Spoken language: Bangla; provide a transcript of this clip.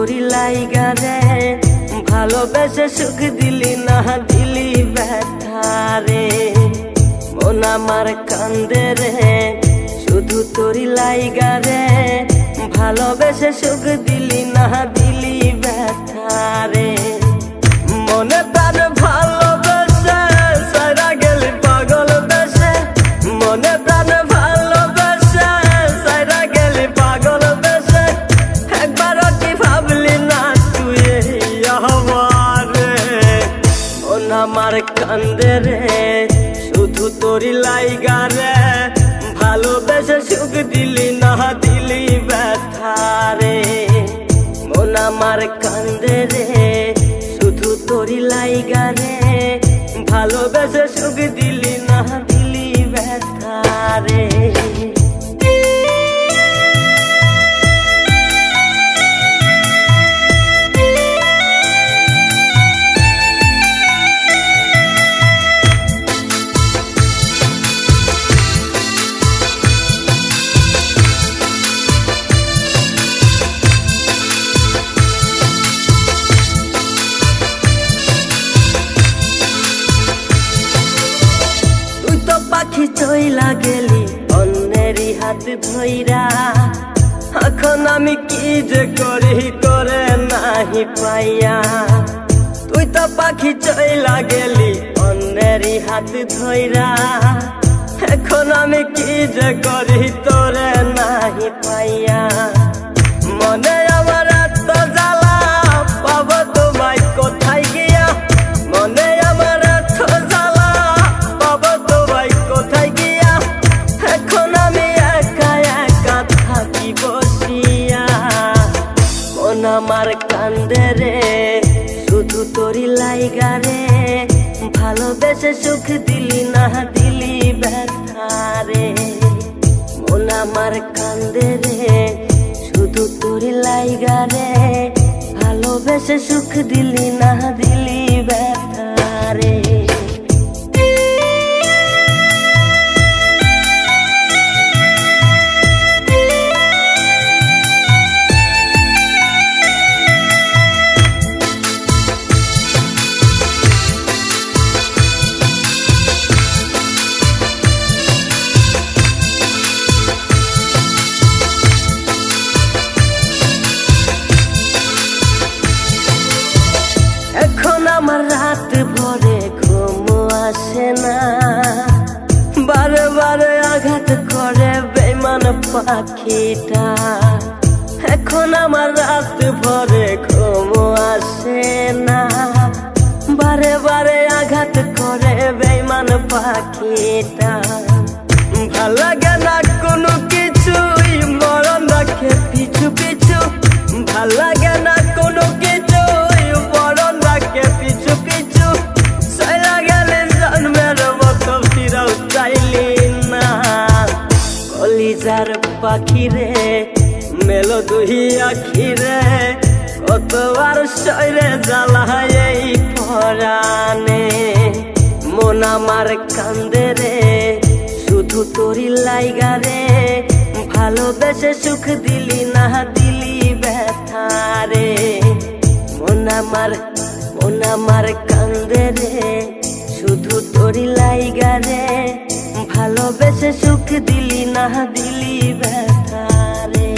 তোরি লাইগা রে ভালোবেসে সুখ দিলি না দিলি ব্যথা রে মন আমার কান্দে রে শুধু তোরি লাইগা রে ভালোবেসে সুখ দিলি না দিলি ব্যথা রে মনে প্রাণ ভালোবেসে সারা গেলি পাগল বেসে মনে প্রাণ ভালোবেসে সারা গেলি পাগল বেসে একবার কি ভাবলি না তুই আমারে মন আমার কান্দে রে শুধু তোরি লাইগা রে ভালোবেসে সুখ দিলি না দিলি ব্যথা রে মন আমার কান্দে রে শুধু তোরি লাইগা রে ভালোবেসে সুখ দিলি না দিলি ব্যথা রে পাখি চইলা গেলি অন্যেরই হাত ধইরা এখন আমি কি যে করি করে নাহি পাইয়া তুই তো পাখি চইলা গেলি অন্যেরই হাত ধইরা এখন আমি কি যে করি তোরে নাহি পাইয়া মনে আমার এত জ্বালা পাবো তোমায় কোথায় গিয়া মনে আমার এত জ্বালা পাবো তোমায় কোথায় গিয়া এখন আমি একা একা থাকি বসিয়া মন আমার কান্দে রে শুধু তোরি লাইগা রে ভালোবেসে সুখ দিলি না দিলি ব্যথা রে মন আমার কান্দে রে শুধু তোরি লাইগা রে ভালোবেসে সুখ দিলি না দিলি ব্যথা রে আমার রাত ভরে ঘুম আসে না বারে বারে আঘাত করে বেঈমান পাখিটা এখন আমার রাত ভরে ঘুম আসে না বারে বারে আঘাত করে বেঈমান পাখিটা ভাল লাগে না কোনো কিছুই মরণ রাখে পিছু পিছু ভাল লাগে না কোনো কিছুই মরণ রাখে পিছু পিছু সারা গেলে জন্মের মতো ফিরাও চাইলি না কলিজার পাখি রে মেলো দুই আখি রে কতবার সইরে জ্বালায় এই পরাণে মন আমার কান্দে রে শুধু তোরি লাইগা রে ভালোবেসে সুখ দিলি না দিলি ব্যথা রে মন আমার কান্দে রে শুধু তোরি লাইগা রে ভালোবেসে সুখ দিলি না দিলি ব্যথা রে।